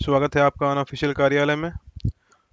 स्वागत है आपका अनऑफिशियल कार्यालय में।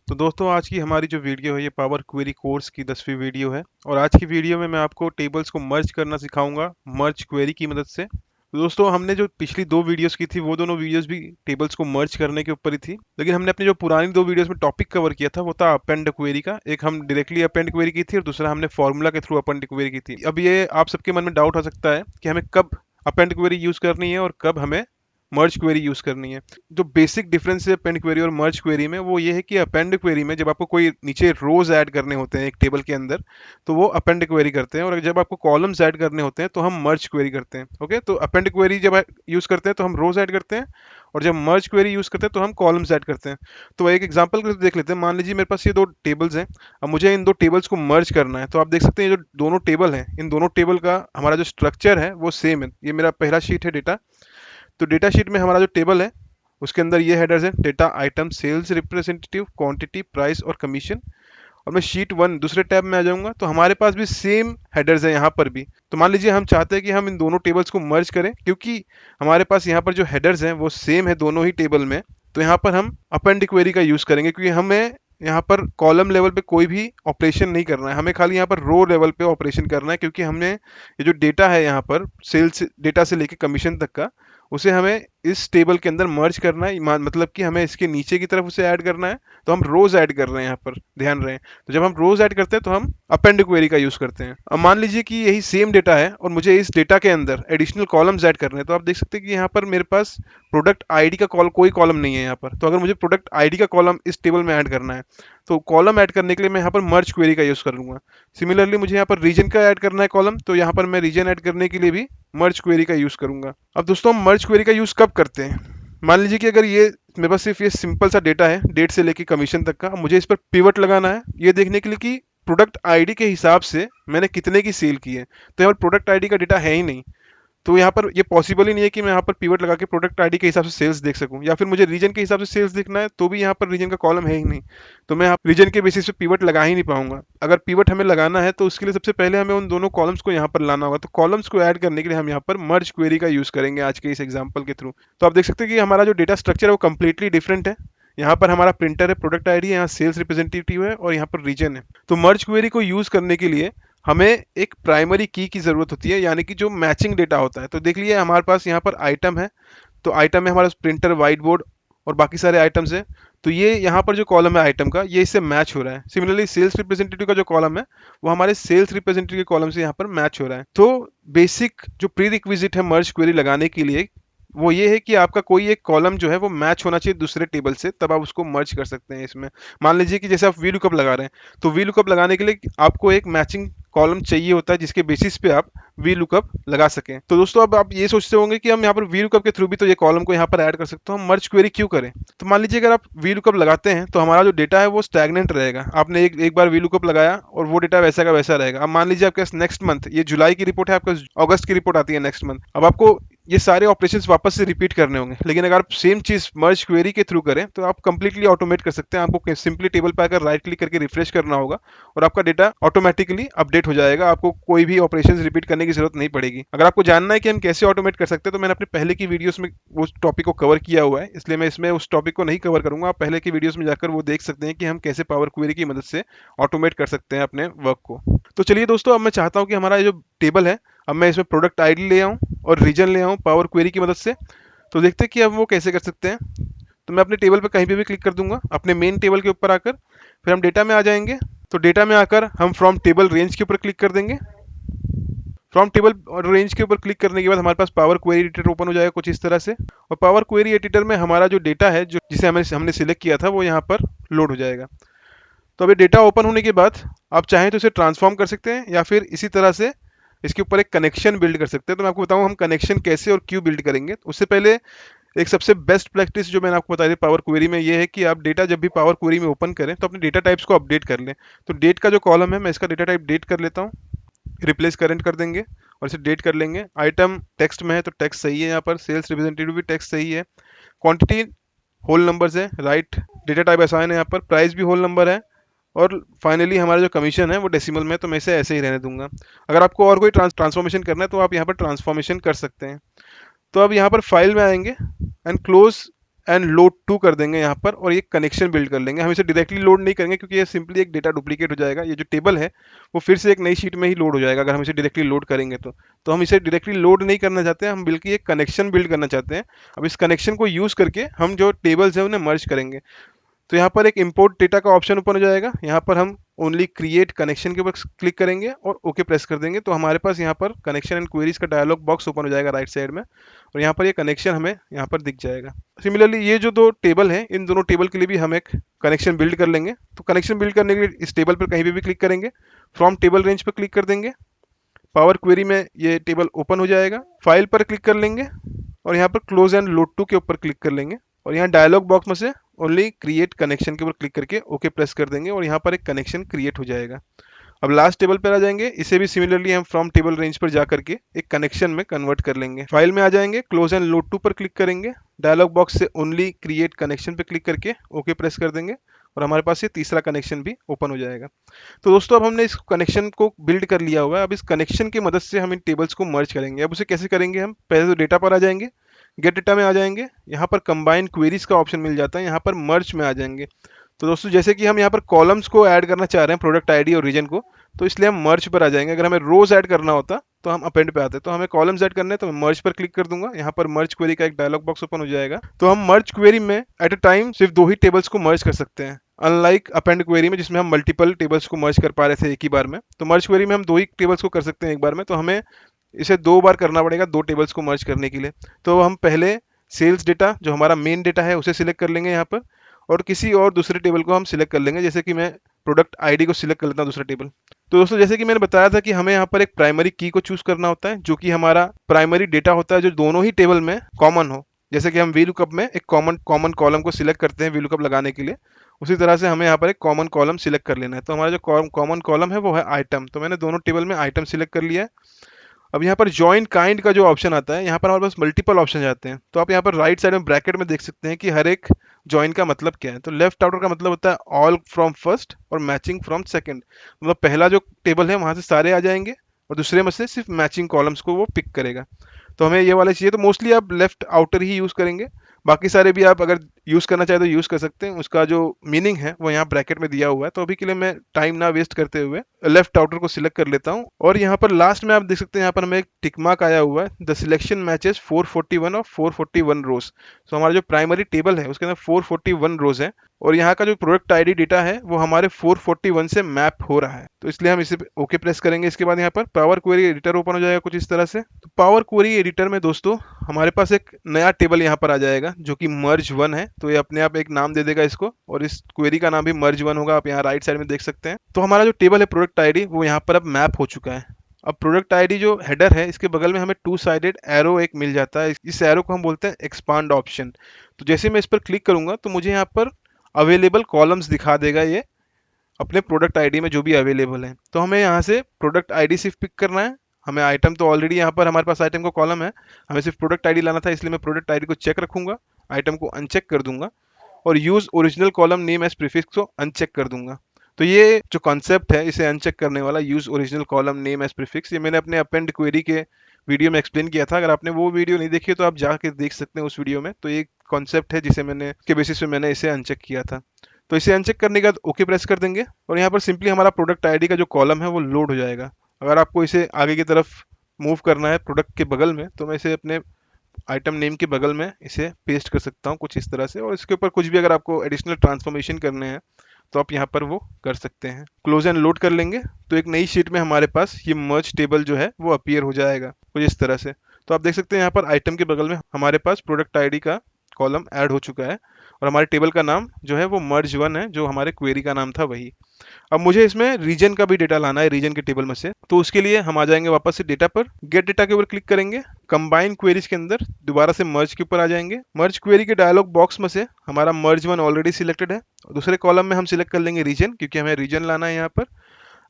तो दोस्तों, आज की हमारी जो वीडियो है ये पावर क्वेरी कोर्स की 10वीं वीडियो है और आज की वीडियो में मैं आपको टेबल्स को मर्ज करना सिखाऊंगा मर्ज क्वेरी की मदद से। तो दोस्तों, हमने जो पिछली दो वीडियोस की थी वो दोनों वीडियोस भी टेबल्स को मर्ज करने के ऊपर ही थी, लेकिन हमने अपनी जो पुरानी दो वीडियोस में टॉपिक कवर किया था वो था अपेंड क्वेरी का। एक हम डायरेक्टली अपेंड क्वेरी की थी और दूसरा हमने फॉर्मूला के थ्रू अपेंड क्वेरी की थी। अब ये आप सबके मन में डाउट हो सकता है कि हमें कब अपेंड क्वेरी यूज करनी है और कब हमें मर्ज क्वेरी यूज करनी है। जो बेसिक डिफरेंस है अपेंड क्वेरी और मर्ज क्वेरी में वो ये है कि अपेंड क्वेरी में जब आपको कोई नीचे रोज ऐड करने होते हैं एक टेबल के अंदर तो वो अपेंड क्वेरी करते हैं, और जब आपको कॉलम्स ऐड करने होते हैं तो हम मर्ज क्वेरी करते हैं। ओके, तो अपेंड क्वेरी जब यूज करते हैं तो हम रोज ऐड करते हैं, और जब मर्ज क्वेरी यूज करते हैं तो हम कॉलम्स ऐड करते हैं। तो एक एग्जांपल के देख लेते हैं। मान लीजिए मेरे पास ये दो टेबल्स हैं, अब मुझे इन दो टेबल्स को मर्ज करना है। तो आप देख सकते हैं ये जो दोनों टेबल हैं इन दोनों टेबल का हमारा जो स्ट्रक्चर है वो सेम है। ये मेरा पहला शीट है डेटा। तो डेटा शीट में हमारा जो टेबल है उसके अंदर ये हेडर्स हैं: data, item, sales representative, quantity, price और कमीशन। और मैं शीट वन दूसरे टैब में आ जाऊंगा तो हमारे पास भी सेम हेडर्स हैं यहाँ पर भी। तो मान लीजिए हम चाहते हैं कि हम इन दोनों टेबल्स को मर्ज करें, क्योंकि हमारे पास यहाँ पर जो हेडर्स हैं वो सेम है दोनों ही टेबल में। तो यहाँ पर हम अपेंड क्वेरी का यूज करेंगे, क्योंकि हमें यहाँ पर कॉलम लेवल पे कोई भी ऑपरेशन नहीं करना है, हमें खाली यहाँ पर रो लेवल पे ऑपरेशन करना है। क्योंकि हमने ये जो डेटा है यहाँ पर सेल्स डेटा से लेके कमीशन तक का, उसे हमें इस टेबल के अंदर मर्ज करना है। मतलब कि हमें इसके नीचे की तरफ उसे ऐड करना है। तो हम रोज ऐड कर रहे हैं, यहाँ पर ध्यान रहे। तो जब हम रोज ऐड करते हैं तो हम अपेंड क्वेरी का यूज करते हैं। अब मान लीजिए कि यही सेम डेटा है और मुझे इस डेटा के अंदर एडिशनल कॉलम्स ऐड करने हैं। तो आप देख सकते हैं कि यहाँ पर मेरे पास प्रोडक्ट आईडी का कोई कॉलम नहीं है यहाँ पर। तो अगर मुझे प्रोडक्ट आईडी का कॉलम इस टेबल में ऐड करना है तो कॉलम ऐड करने के लिए मैं यहाँ पर मर्ज क्वेरी का यूज कर लूंगा। सिमिलरली मुझे यहाँ पर रीजन का ऐड करना है कॉलम, तो यहाँ पर मैं रीजन ऐड करने के लिए भी मर्ज क्वेरी का यूज करूंगा। अब दोस्तों, हम मर्ज क्वेरी का यूज कब करते हैं? मान लीजिए कि अगर ये मेरे पास सिर्फ ये सिंपल सा डेटा है डेट से लेके कमीशन तक का, मुझे इस पर पिवट लगाना है ये देखने के लिए कि प्रोडक्ट आईडी के हिसाब से मैंने कितने की सेल की है। तो यहाँ पर प्रोडक्ट आईडी का डेटा है ही नहीं, तो यहाँ पर ये पॉसिबल ही नहीं है कि मैं यहाँ पर पिवट लगा के प्रोडक्ट आईडी के हिसाब से सेल्स देख सकूं। या फिर मुझे रीजन के हिसाब से सेल्स देखना है तो भी यहाँ पर रीजन का कॉलम है ही नहीं, तो मैं यहाँ रीजन के बेसिस पे पिवट लगा ही नहीं पाऊंगा। अगर पिवट हमें लगाना है तो उसके लिए सबसे पहले हमें उन दोनों कॉलम्स को यहाँ पर लाना होगा। तो कॉलम्स को ऐड करने के लिए हम यहाँ पर मर्ज क्वेरी का यूज करेंगे आज के इस एग्जाम्पल के थ्रू। तो आप देख सकते हैं कि हमारा जो डेटा स्ट्रक्चर है वो कम्प्लीटली डिफरेंट है। यहाँ पर हमारा प्रिंटर है, प्रोडक्ट आईडी है, यहाँ सेल्स रिप्रेजेंटेटिव है और यहाँ पर रीजन है। तो मर्ज क्वेरी को यूज करने के लिए हमें एक प्राइमरी की जरूरत होती है, यानी कि जो मैचिंग डेटा होता है। तो देख लीजिए हमारे पास यहाँ पर आइटम है, तो आइटम है हमारा प्रिंटर, व्हाइट बोर्ड और बाकी सारे आइटम्स हैं। तो ये यहाँ पर जो कॉलम है आइटम का ये इससे मैच हो रहा है। सिमिलरली सेल्स रिप्रेजेंटेटिव का जो कॉलम है वो हमारे सेल्स रिप्रेजेंटेटिव के कॉलम से यहाँ पर मैच हो रहा है। तो बेसिक जो प्री रिक्विजिट है मर्ज क्वेरी लगाने के लिए वो ये है कि आपका कोई एक कॉलम जो है वो मैच होना चाहिए दूसरे टेबल से, तब आप उसको मर्ज कर सकते हैं इसमें। मान लीजिए कि जैसे आप वी लुकअप लगा रहे हैं तो वी लुकअप लगाने के लिए आपको एक मैचिंग कॉलम चाहिए होता है जिसके बेसिस पे आप वी लुकअप लगा सकें। तो दोस्तों, अब आप ये सोचते होंगे कि हम यहाँ पर वी लुकअप के थ्रू भी तो ये कॉलम को यहाँ पर ऐड कर सकते हो, हम मर्ज क्वेरी क्यों करें? तो मान लीजिए अगर आप वी लुकअप लगाते हैं तो हमारा जो डेटा है वो स्टैग्नेंट रहेगा। आपने एक बार वी लुकअप लगाया और वो डेटा वैसा का वैसा रहेगा। अब मान लीजिए आपके नेक्स्ट मंथ, ये जुलाई की रिपोर्ट है, आपका अगस्त की रिपोर्ट आती है नेक्स्ट मंथ। अब आपको ये सारे ऑपरेशंस वापस से रिपीट करने होंगे। लेकिन अगर आप सेम चीज मर्ज क्वेरी के थ्रू करें तो आप कंप्लीटली ऑटोमेट कर सकते हैं। आपको सिंपली टेबल पर आकर राइट क्लिक करके रिफ्रेश करना होगा और आपका डेटा ऑटोमेटिकली अपडेट हो जाएगा। आपको कोई भी ऑपरेशंस रिपीट करने की जरूरत नहीं पड़ेगी। अगर आपको जानना है कि हम कैसे ऑटोमेट कर सकते हैं तो मैंने अपने पहले की वीडियोस में उस टॉपिक को कवर किया हुआ है, इसलिए मैं इसमें उस टॉपिक को नहीं कवर करूंगा। आप पहले की वीडियोस में जाकर वो देख सकते हैं कि हम कैसे पावर क्वेरी की मदद से ऑटोमेट कर सकते हैं अपने वर्क को। तो चलिए दोस्तों, अब मैं चाहता हूँ कि हमारा जो टेबल है अब मैं इसमें प्रोडक्ट आईडी ले आऊँ और रीजन ले आऊँ पावर क्वेरी की मदद से। तो देखते हैं कि अब वो कैसे कर सकते हैं। तो मैं अपने टेबल पे कहीं पे भी क्लिक कर दूंगा, अपने मेन टेबल के ऊपर आकर फिर हम डेटा में आ जाएंगे। तो डेटा में आकर हम फ्रॉम टेबल रेंज के ऊपर क्लिक कर देंगे। फ्रॉम टेबल और रेंज के ऊपर क्लिक करने के बाद हमारे पास पावर क्वेरी एडिटर ओपन हो जाएगा कुछ इस तरह से। और पावर क्वेरी एडिटर में हमारा जो डेटा है जो जिसे हमने सिलेक्ट किया था वो यहाँ पर लोड हो जाएगा। तो अभी डेटा ओपन होने के बाद आप चाहें तो इसे ट्रांसफॉर्म कर सकते हैं या फिर इसी तरह से इसके ऊपर एक कनेक्शन बिल्ड कर सकते हैं। तो मैं आपको बताऊं हम कनेक्शन कैसे और क्यों बिल्ड करेंगे। उससे पहले एक सबसे बेस्ट प्रैक्टिस जो मैंने आपको बताई थी पावर क्वेरी में ये है कि आप डेटा जब भी पावर क्वेरी में ओपन करें तो अपने डेटा टाइप्स को अपडेट कर लें। तो डेट का जो कॉलम है मैं इसका डेटा टाइप डेट कर लेता हूँ, रिप्लेस करंट कर देंगे और इसे डेट कर लेंगे। आइटम टेक्स्ट में है तो टेक्स्ट सही है, यहाँ पर सेल्स रिप्रेजेंटेटिव भी टेक्स्ट सही है, क्वांटिटी होल नंबर्स है, राइट डेटा टाइप असाइन है, यहाँ पर प्राइस भी होल नंबर है और फाइनली हमारा जो कमीशन है वो डेसिमल में, तो मैं इसे ऐसे ही रहने दूंगा। अगर आपको और कोई ट्रांसफॉर्मेशन करना है तो आप यहाँ पर ट्रांसफॉर्मेशन कर सकते हैं। तो अब यहाँ पर फाइल में आएंगे and close and load to कर देंगे यहाँ पर, और ये कनेक्शन बिल्ड कर लेंगे। हम इसे डायरेक्टली लोड नहीं करेंगे क्योंकि ये सिंपली एक डेटा डुप्लीकेट हो जाएगा। ये जो टेबल है वो फिर से एक नई शीट में ही लोड हो जाएगा अगर हम इसे डायरेक्टली लोड करेंगे तो हम इसे डायरेक्टली लोड नहीं करना चाहते हैं, हम बल्कि एक कनेक्शन बिल्ड करना चाहते हैं। अब इस कनेक्शन को यूज़ करके हम जो टेबल्स हैं उन्हें मर्ज करेंगे। तो यहाँ पर एक इंपोर्ट डेटा का ऑप्शन ओपन हो जाएगा। यहाँ पर हम ओनली क्रिएट कनेक्शन के ऊपर क्लिक करेंगे और ओके प्रेस कर देंगे, तो हमारे पास यहाँ पर कनेक्शन एंड क्वेरीज का डायलॉग बॉक्स ओपन हो जाएगा राइट साइड में, और यहाँ पर ये कनेक्शन हमें यहाँ पर दिख जाएगा। सिमिलरली ये जो दो टेबल हैं, इन दोनों टेबल के लिए भी हम एक कनेक्शन बिल्ड कर लेंगे। तो कनेक्शन बिल्ड करने के लिए इस टेबल पर कहीं भी क्लिक करेंगे, फ्रॉम टेबल रेंज पर क्लिक कर देंगे, पावर क्वेरी में ये टेबल ओपन हो जाएगा। फाइल पर क्लिक कर लेंगे और यहाँ पर क्लोज एंड लोड टू के ऊपर क्लिक कर लेंगे, और यहाँ डायलॉग बॉक्स में से ओनली क्रिएट कनेक्शन के ऊपर क्लिक करके ओके प्रेस कर देंगे, और यहाँ पर एक कनेक्शन क्रिएट हो जाएगा। अब लास्ट टेबल पर आ जाएंगे, इसे भी सिमिलरली हम फ्रॉम टेबल रेंज पर जा करके एक कनेक्शन में कन्वर्ट कर लेंगे। फाइल में आ जाएंगे, क्लोज एंड लोड टू पर क्लिक करेंगे, डायलॉग बॉक्स से ओनली क्रिएट कनेक्शन पे क्लिक करके ओके प्रेस कर देंगे, और हमारे पास ये तीसरा कनेक्शन भी ओपन हो जाएगा। तो दोस्तों अब हमने इस कनेक्शन को बिल्ड कर लिया हुआ है। अब इस कनेक्शन की मदद से हम इन टेबल्स को मर्ज करेंगे। अब उसे कैसे करेंगे, हम पहले तो डेटा पर आ जाएंगे, गेट डेटा में आ जाएंगे, यहाँ पर कंबाइन क्वेरीज का ऑप्शन मिल जाता है, यहाँ पर मर्ज में आ जाएंगे। तो दोस्तों जैसे कि हम यहाँ पर कॉलम्स को ऐड करना चाह रहे हैं, प्रोडक्ट आईडी और रीजन को, तो इसलिए हम मर्ज पर आ जाएंगे। अगर हमें रोज ऐड करना होता तो हम अपेंड पे आते, तो हमें कॉलम्स ऐड करने हैं तो मैं मर्ज पर क्लिक कर दूंगा। यहाँ पर मर्ज क्वेरी का एक डायलॉग बॉक्स ओपन हो जाएगा। तो हम मर्ज क्वेरी में एट अ टाइम सिर्फ दो ही टेबल्स को मर्ज कर सकते हैं, अनलाइक अपेंड क्वेरी में जिसमें हम मल्टीपल टेबल्स को मर्ज कर पा रहे थे एक ही बार में। तो मर्ज क्वेरी में हम दो ही टेबल्स को कर सकते हैं एक बार में, तो हमें इसे दो बार करना पड़ेगा दो टेबल्स को मर्ज करने के लिए। तो हम पहले सेल्स डेटा जो हमारा मेन डेटा है उसे सिलेक्ट कर लेंगे यहाँ पर, और किसी और दूसरे टेबल को हम सिलेक्ट कर लेंगे, जैसे कि मैं प्रोडक्ट आईडी को सिलेक्ट कर लेता हूँ दूसरा टेबल। तो दोस्तों जैसे कि मैंने बताया था कि हमें यहाँ पर एक प्राइमरी की को चूज करना होता है, जो कि हमारा प्राइमरी डेटा होता है जो दोनों ही टेबल में कॉमन हो। जैसे कि हम वीलुकअप में एक कॉमन कॉमन कॉलम को सिलेक्ट करते हैं वीलुकअप लगाने के लिए, उसी तरह से हमें यहाँ पर एक कॉमन कॉलम सिलेक्ट कर लेना है। तो हमारा जो कॉमन कॉलम है वो है आइटम, तो मैंने दोनों टेबल में आइटम सिलेक्ट कर लिया है। अब यहाँ पर जॉइन काइंड का जो ऑप्शन आता है, यहाँ पर हमारे पास मल्टीपल ऑप्शन जाते हैं। तो आप यहाँ पर राइट साइड में ब्रैकेट में देख सकते हैं कि हर एक जॉइन का मतलब क्या है। तो लेफ्ट आउटर का मतलब होता है ऑल फ्रॉम फर्स्ट और मैचिंग फ्रॉम सेकंड, मतलब पहला जो टेबल है वहां से सारे आ जाएंगे और दूसरे में से सिर्फ मैचिंग कॉलम्स को वो पिक करेगा। तो हमें ये वाला चाहिए, तो मोस्टली आप लेफ्ट आउटर ही यूज करेंगे। बाकी सारे भी आप अगर यूज करना चाहे तो यूज कर सकते हैं, उसका जो मीनिंग है वो यहाँ ब्रैकेट में दिया हुआ है। तो अभी के लिए मैं टाइम ना वेस्ट करते हुए लेफ्ट आउटर को सिलेक्ट कर लेता हूँ, और यहाँ पर लास्ट में आप देख सकते हैं यहाँ पर हमें एक टिक मार्क आया हुआ है, द सिलेक्शन मैचेस 441 और 441 रोज। तो हमारा जो प्राइमरी टेबल है उसके अंदर 441 रोज है, और यहाँ का जो प्रोडक्ट आईडी डेटा है वो हमारे 441 से मैप हो रहा है। तो इसलिए हम इसे ओके प्रेस करेंगे। इसके बाद यहाँ पर पावर क्वेरी एडिटर ओपन हो जाएगा कुछ इस तरह से। तो पावर क्वेरी एडिटर में दोस्तों हमारे पास एक नया टेबल यहाँ पर आ जाएगा जो कि मर्ज वन है। तो ये अपने आप एक नाम दे देगा इसको, और इस क्वेरी का नाम भी मर्ज वन होगा, आप यहाँ राइट साइड में देख सकते हैं। तो हमारा जो टेबल है प्रोडक्ट आईडी वो यहाँ पर अब मैप हो चुका है। अब प्रोडक्ट आईडी जो हेडर है इसके बगल में हमें टू साइडेड एरो एक मिल जाता है, इस एरो को हम बोलते हैं एक्सपांड ऑप्शन। तो जैसे मैं इस पर क्लिक करूंगा तो मुझे यहाँ पर अवेलेबल कॉलम्स दिखा देगा ये अपने प्रोडक्ट आईडी में जो भी अवेलेबल है। तो हमें यहाँ से प्रोडक्ट आईडी सिर्फ पिक करना है। हमें आइटम तो ऑलरेडी यहाँ पर हमारे पास आइटम का कॉलम है, हमें सिर्फ प्रोडक्ट आईडी लाना था, इसलिए मैं प्रोडक्ट आईडी को चेक रखूंगा, आइटम को अनचेक कर दूंगा, और use original column name as prefix को अनचेक कर दूंगा। तो ये जो कॉन्सेप्ट है इसे अनचेक करने वाला, use original column name as prefix, ये मैंने अपने अपेंड क्वेरी के वीडियो में एक्सप्लेन किया था। अगर आपने वो वीडियो नहीं देखी तो आप जाके देख सकते हैं उस वीडियो में। तो ये कॉन्सेप्ट है जिसे मैंने के बेसिस पे मैंने इसे अनचेक किया था। तो इसे अनचेक करने के बाद ओके प्रेस कर देंगे, और यहाँ पर सिंपली हमारा प्रोडक्ट आईडी का जो कॉलम है वो लोड हो जाएगा। अगर आपको इसे आगे की तरफ मूव करना है प्रोडक्ट के बगल में, तो मैं इसे अपने आइटम नेम के बगल में इसे पेस्ट कर सकता हूँ कुछ इस तरह से, और इसके ऊपर कुछ भी अगर आपको एडिशनल ट्रांसफॉर्मेशन करने हैं तो आप यहाँ पर वो कर सकते हैं। क्लोज एंड लोड कर लेंगे तो एक नई शीट में हमारे पास ये मर्ज टेबल जो है वो अपीयर हो जाएगा कुछ इस तरह से। तो आप देख सकते हैं यहाँ पर आइटम के बगल में हमारे पास प्रोडक्ट आईडी का कॉलम ऐड हो चुका है, और हमारे टेबल का नाम जो है वो मर्ज वन है, जो हमारे क्वेरी का नाम था वही। अब मुझे इसमें रीजन का भी डेटा लाना है रीजन के टेबल में से, तो उसके लिए हम आ जाएंगे वापस से डेटा पर, गेट डेटा के ऊपर क्लिक करेंगे, कंबाइन क्वेरीज के अंदर दोबारा से मर्ज के ऊपर आ जाएंगे। मर्ज क्वेरी के डायलॉग बॉक्स में से हमारा मर्ज वन ऑलरेडी सिलेक्टेड है, दूसरे कॉलम में हम सिलेक्ट कर लेंगे रीजन, क्योंकि हमें रीजन लाना है यहाँ पर।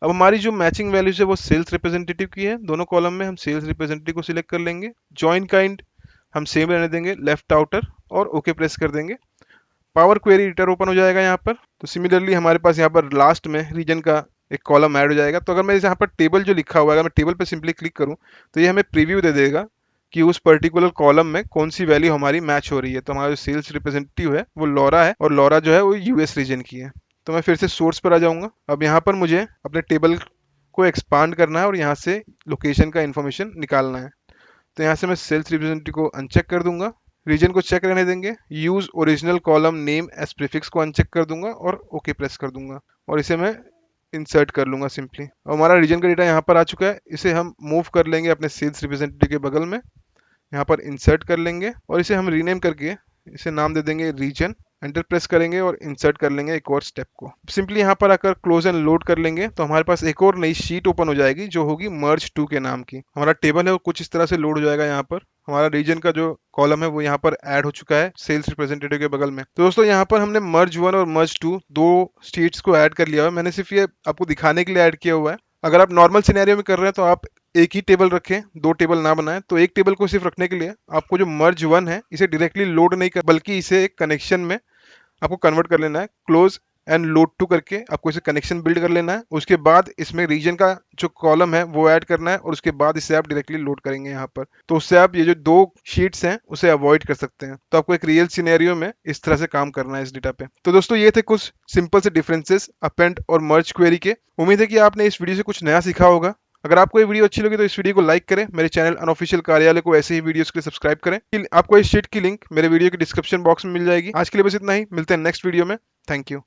अब हमारी जो मैचिंग वैल्यूज है वो सेल्स रिप्रेजेंटेटिव की है, दोनों कॉलम में हम सेल्स रिप्रेजेंटेटिव को सिलेक्ट कर लेंगे। जॉइन काइंड हम सेम रहने देंगे, लेफ्ट आउटर, और ओके प्रेस कर देंगे। पावर क्वेरी एडिटर ओपन हो जाएगा यहाँ पर। तो सिमिलरली हमारे पास यहाँ पर लास्ट में रीजन का एक कॉलम ऐड हो जाएगा। तो अगर मैं यहाँ पर टेबल जो लिखा हुआ है, अगर मैं टेबल पे सिंपली क्लिक करूँ तो ये हमें प्रीव्यू दे देगा कि उस पर्टिकुलर कॉलम में कौन सी वैल्यू हमारी मैच हो रही है। तो हमारा जो सेल्स रिप्रेजेंटेटिव है वो लॉरा है, और लॉरा जो है वो यूएस रीजन की है। तो मैं फिर से सोर्स पर आ जाऊंगा। अब यहाँ पर मुझे अपने टेबल को एक्सपांड करना है और यहाँ से लोकेशन का इन्फॉर्मेशन निकालना है। तो यहाँ से मैं सेल्स रिप्रेजेंटेटिव को अनचेक कर दूंगा, रीजन को चेक रहने देंगे, use original column name as prefix को अनचेक कर दूंगा और ओके प्रेस कर दूंगा, और इसे मैं इंसर्ट कर लूंगा सिंपली। और हमारा रीजन का डेटा यहाँ पर आ चुका है। इसे हम मूव कर लेंगे अपने सेल्स रिप्रेजेंटेटिव के बगल में, यहाँ पर इंसर्ट कर लेंगे और इसे हम रीनेम करके इसे नाम दे देंगे रीजन। एंटर प्रेस करेंगे और इंसर्ट कर लेंगे एक और स्टेप को। सिंपली यहाँ पर आकर क्लोज एंड लोड कर लेंगे तो हमारे पास एक और नई शीट ओपन हो जाएगी जो होगी मर्ज टू के नाम की। हमारा टेबल है वो कुछ इस तरह से लोड हो जाएगा। यहाँ पर हमारा रीजन का जो कॉलम है वो यहाँ पर ऐड हो चुका है सेल्स रिप्रेजेंटेटिव के बगल में। तो दोस्तों यहाँ पर हमने मर्ज वन और मर्ज टू दो शीट्स को ऐड कर लिया है। मैंने सिर्फ ये आपको दिखाने के लिए ऐड किया हुआ है। अगर आप नॉर्मल सिनेरियो में कर रहे हैं तो आप एक ही टेबल रखें, दो टेबल ना बनाएं। तो एक टेबल को सिर्फ रखने के लिए आपको जो मर्ज वन है इसे डायरेक्टली लोड नहीं कर, बल्कि इसे एक कनेक्शन में आपको कन्वर्ट कर लेना है। क्लोज एंड लोड टू करके आपको इसे कनेक्शन बिल्ड कर लेना है। उसके बाद इसमें रीजन का जो कॉलम है वो ऐड करना है और उसके बाद इसे आप डायरेक्टली लोड करेंगे यहाँ पर। तो उससे आप ये जो दो शीट्स हैं उसे अवॉइड कर सकते हैं। तो आपको एक रियल सिनेरियो में इस तरह से काम करना है इस डेटा पे। तो दोस्तों ये थे कुछ सिंपल से डिफरेंसेस अपेंड और मर्ज क्वेरी के। उम्मीद है कि आपने इस वीडियो से कुछ नया सीखा होगा। अगर आपको ये वीडियो अच्छी लगी तो इस वीडियो को लाइक करें, मेरे चैनल अनऑफिशियल कार्यालय को ऐसे ही वीडियोस के लिए सब्सक्राइब करें। आपको इस शीट की लिंक मेरे वीडियो के डिस्क्रिप्शन बॉक्स में मिल जाएगी। आज के लिए बस इतना ही, मिलते हैं नेक्स्ट वीडियो में। Thank you.